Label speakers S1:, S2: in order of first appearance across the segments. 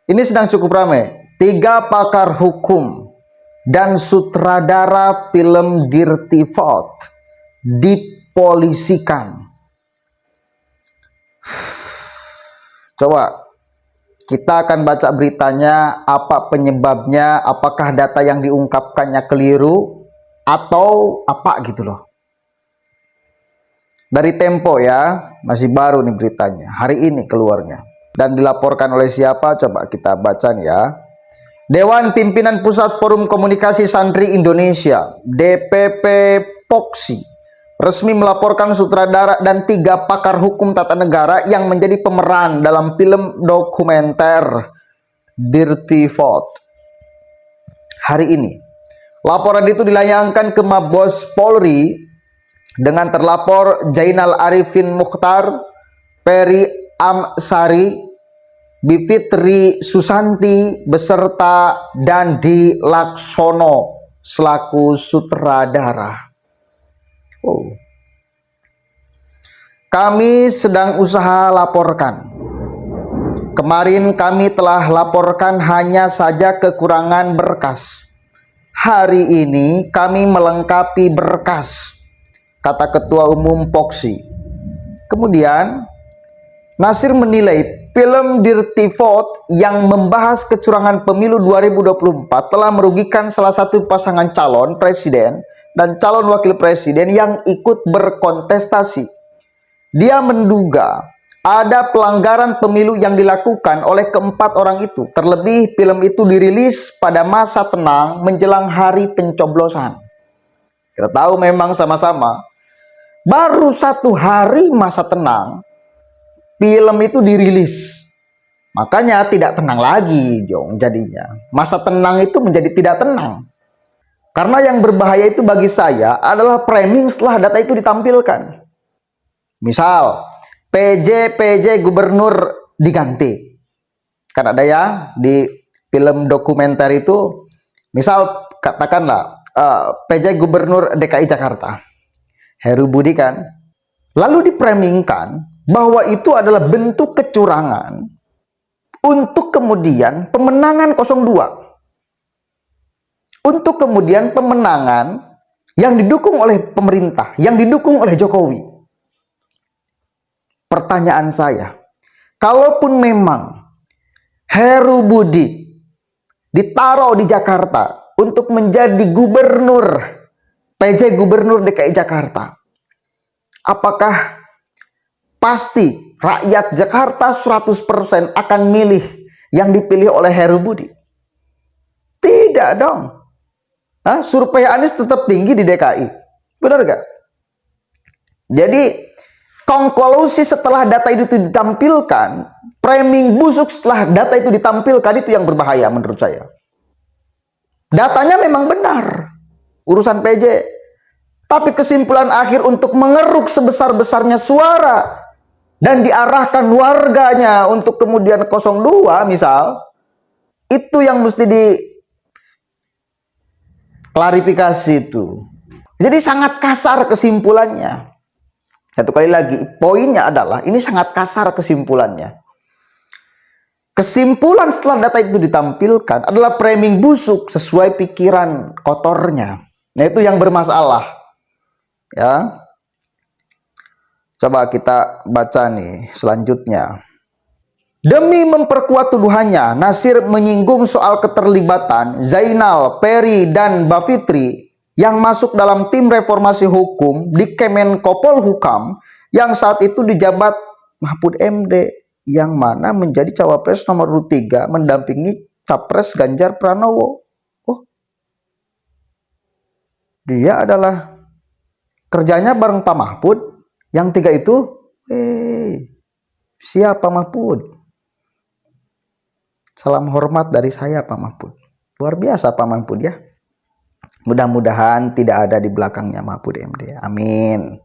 S1: Ini sedang cukup ramai. 3 pakar hukum dan sutradara film Dirty Vote dipolisikan. Coba kita akan baca beritanya, apa penyebabnya, apakah data yang diungkapkannya keliru atau apa gitu loh. Dari Tempo ya, masih baru nih beritanya, hari ini keluarnya. Dan dilaporkan oleh siapa? Coba kita baca nih ya. Dewan Pimpinan Pusat Forum Komunikasi Santri Indonesia, DPP POKSI, resmi melaporkan sutradara dan 3 pakar hukum tata negara yang menjadi pemeran dalam film dokumenter Dirty Vote. Hari ini, laporan itu dilayangkan ke Mabes Polri dengan terlapor Jainal Arifin Mukhtar, Peri Amsari, Bivitri Susanti beserta Dandi Laksono selaku sutradara. Kami sedang usaha laporkan. Kemarin kami telah laporkan hanya saja kekurangan berkas. Hari ini kami melengkapi berkas, kata Ketua Umum POKSI. Kemudian Nasir menilai film Dirty Vote yang membahas kecurangan pemilu 2024 telah merugikan salah satu pasangan calon presiden dan calon wakil presiden yang ikut berkontestasi. Dia menduga ada pelanggaran pemilu yang dilakukan oleh keempat orang itu. Terlebih film itu dirilis pada masa tenang menjelang hari pencoblosan. Kita tahu memang sama-sama, baru 1 hari masa tenang film itu dirilis. Makanya tidak tenang lagi Jong jadinya. Masa tenang itu menjadi tidak tenang. Karena yang berbahaya itu bagi saya adalah framing setelah data itu ditampilkan. Misal PJ gubernur diganti. Kan ada ya di film dokumenter itu, misal katakanlah PJ gubernur DKI Jakarta Heru Budi kan. Lalu dipramingkan bahwa itu adalah bentuk kecurangan untuk kemudian pemenangan 02. Untuk kemudian pemenangan yang didukung oleh pemerintah, yang didukung oleh Jokowi. Pertanyaan saya, kalaupun memang Heru Budi ditaruh di Jakarta untuk menjadi gubernur, PJ gubernur DKI Jakarta, apakah pasti rakyat Jakarta 100% akan milih yang dipilih oleh Heru Budi? Tidak dong. Survei Anies tetap tinggi di DKI. Benar gak? Jadi konklusi setelah data itu ditampilkan, framing busuk setelah data itu ditampilkan, itu yang berbahaya menurut saya. Datanya memang benar, urusan PJ. Tapi kesimpulan akhir untuk mengeruk sebesar-besarnya suara dan diarahkan warganya untuk kemudian 02 misal, itu yang mesti diklarifikasi itu. Jadi sangat kasar kesimpulannya. Satu kali lagi, poinnya adalah ini sangat kasar kesimpulannya. Kesimpulan setelah data itu ditampilkan adalah framing busuk sesuai pikiran kotornya. Nah, itu yang bermasalah. Ya. Coba kita baca nih selanjutnya. Demi memperkuat tuduhannya, Nasir menyinggung soal keterlibatan Zainal, Peri, dan Bavitri yang masuk dalam tim reformasi hukum di Kemenko Polhukam yang saat itu dijabat Mahfud MD, yang mana menjadi cawapres nomor 3 mendampingi Capres Ganjar Pranowo. Oh, dia adalah kerjanya bareng Pak Mahfud. Yang 3 itu, siapa Mahfud? Salam hormat dari saya Pak Mahfud. Luar biasa Pak Mahfud ya. Mudah-mudahan tidak ada di belakangnya Mahfud MD. Amin.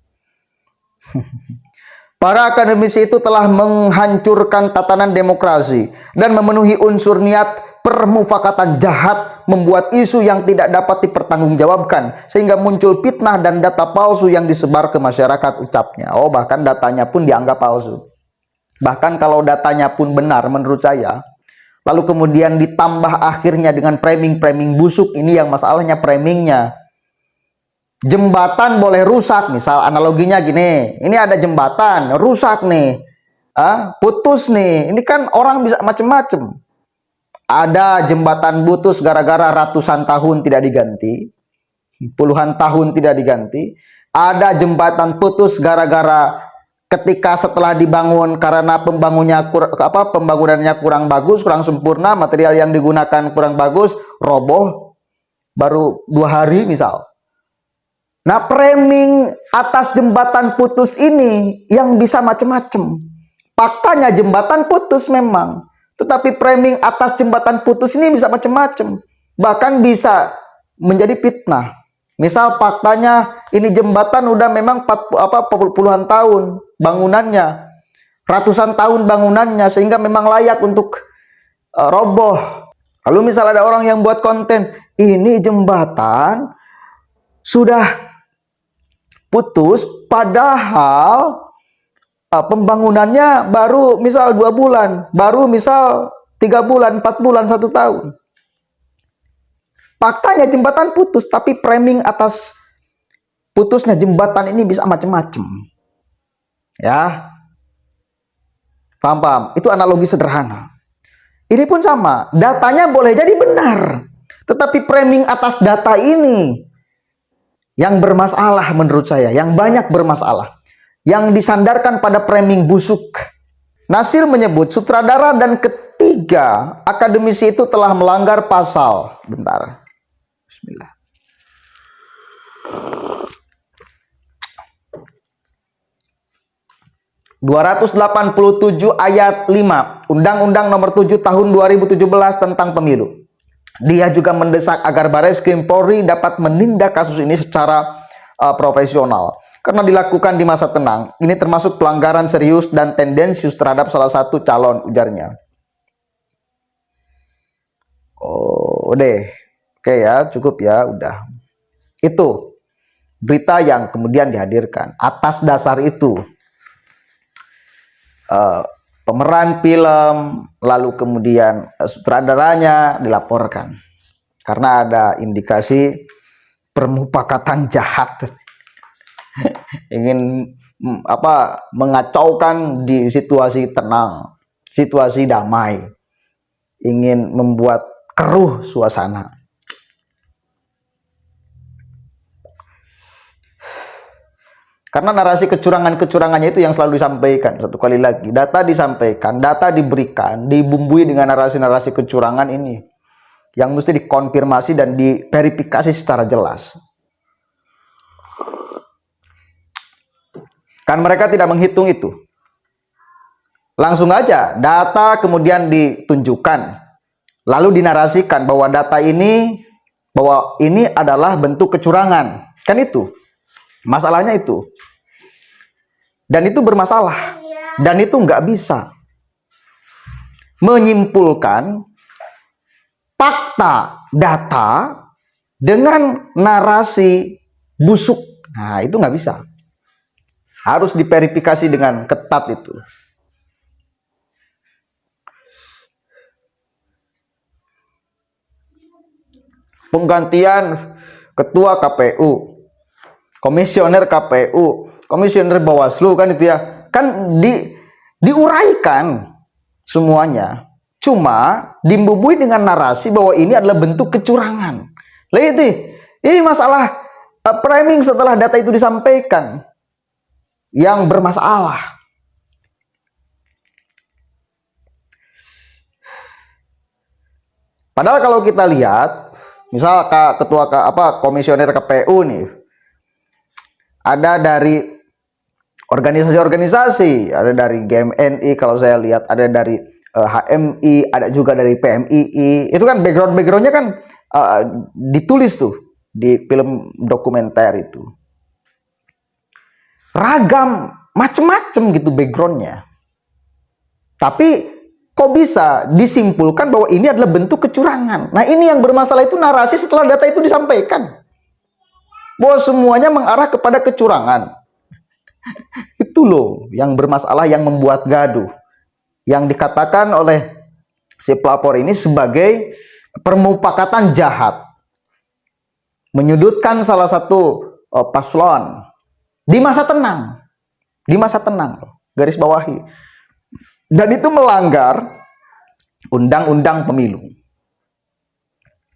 S1: Para akademisi itu telah menghancurkan tatanan demokrasi dan memenuhi unsur niat permufakatan jahat, membuat isu yang tidak dapat dipertanggungjawabkan sehingga muncul fitnah dan data palsu yang disebar ke masyarakat, ucapnya. Oh, bahkan datanya pun dianggap palsu. Bahkan kalau datanya pun benar, menurut saya lalu kemudian ditambah akhirnya dengan framing-framing busuk. Ini yang masalahnya, framingnya. Jembatan boleh rusak, misal analoginya gini, ini ada jembatan rusak nih, putus nih, ini kan orang bisa macem-macem. Ada jembatan putus gara-gara ratusan tahun tidak diganti, puluhan tahun tidak diganti. Ada jembatan putus gara-gara ketika setelah dibangun karena pembangunannya kurang bagus, kurang sempurna, material yang digunakan kurang bagus, roboh baru 2 hari misal. Nah, framing atas jembatan putus ini yang bisa macam-macam. Faktanya jembatan putus memang, tetapi framing atas jembatan putus ini bisa macam-macam. Bahkan bisa menjadi fitnah. Misal faktanya ini jembatan udah memang puluhan tahun bangunannya, ratusan tahun bangunannya, sehingga memang layak untuk roboh. Lalu misal ada orang yang buat konten, ini jembatan sudah putus padahal pembangunannya baru misal 2 bulan, baru misal 3 bulan, 4 bulan, 1 tahun. Faktanya jembatan putus, tapi framing atas putusnya jembatan ini bisa macam-macam. Ya, paham-paham? Itu analogi sederhana. Ini pun sama, datanya boleh jadi benar, tetapi framing atas data ini yang bermasalah menurut saya, yang banyak bermasalah, yang disandarkan pada framing busuk. Nasir menyebut sutradara dan ketiga akademisi itu telah melanggar pasal. Bentar. Bismillah. (287) ayat 5 Undang-Undang Nomor 7 Tahun 2017 tentang Pemilu. Dia juga mendesak agar Bareskrim Polri dapat menindak kasus ini secara profesional karena dilakukan di masa tenang. Ini termasuk pelanggaran serius dan tendensius terhadap salah satu calon, ujarnya. Oh, deh. Oke ya, cukup ya, udah. Itu berita yang kemudian dihadirkan. Atas dasar itu, pemeran film, lalu kemudian sutradaranya dilaporkan. Karena ada indikasi permufakatan jahat. Ingin mengacaukan di situasi tenang, situasi damai. Ingin membuat keruh suasana. Karena narasi kecurangannya itu yang selalu disampaikan. Satu kali lagi, data disampaikan, data diberikan, dibumbui dengan narasi-narasi kecurangan ini, yang mesti dikonfirmasi dan diverifikasi secara jelas. Kan mereka tidak menghitung itu. Langsung aja, data kemudian ditunjukkan, lalu dinarasikan bahwa data ini, bahwa ini adalah bentuk kecurangan. Kan itu. Masalahnya itu. Dan itu bermasalah. Dan itu nggak bisa menyimpulkan fakta data dengan narasi busuk. Nah, itu nggak bisa. Harus diverifikasi dengan ketat itu. Penggantian ketua KPU, komisioner KPU, komisioner Bawaslu, kan itu ya, kan diuraikan semuanya, cuma dibumbui dengan narasi bahwa ini adalah bentuk kecurangan. Lihat ini masalah framing setelah data itu disampaikan yang bermasalah. Padahal kalau kita lihat, misal ketua komisioner KPU nih, ada dari organisasi-organisasi, ada dari GMNI kalau saya lihat, ada dari HMI, ada juga dari PMII. Itu kan background-backgroundnya kan ditulis tuh di film dokumenter itu. Ragam, macem-macem gitu backgroundnya. Tapi kok bisa disimpulkan bahwa ini adalah bentuk kecurangan? Nah, ini yang bermasalah, itu narasi setelah data itu disampaikan, bahwa semuanya mengarah kepada kecurangan. Itu loh yang bermasalah, yang membuat gaduh. Yang dikatakan oleh si pelapor ini sebagai permufakatan jahat, menyudutkan salah satu paslon di masa tenang, garis bawahi, dan itu melanggar undang-undang pemilu.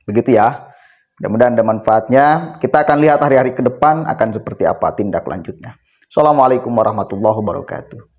S1: Begitu ya. Mudah-mudahan ada manfaatnya. Kita akan lihat hari-hari ke depan akan seperti apa tindak lanjutnya. Assalamualaikum warahmatullahi wabarakatuh.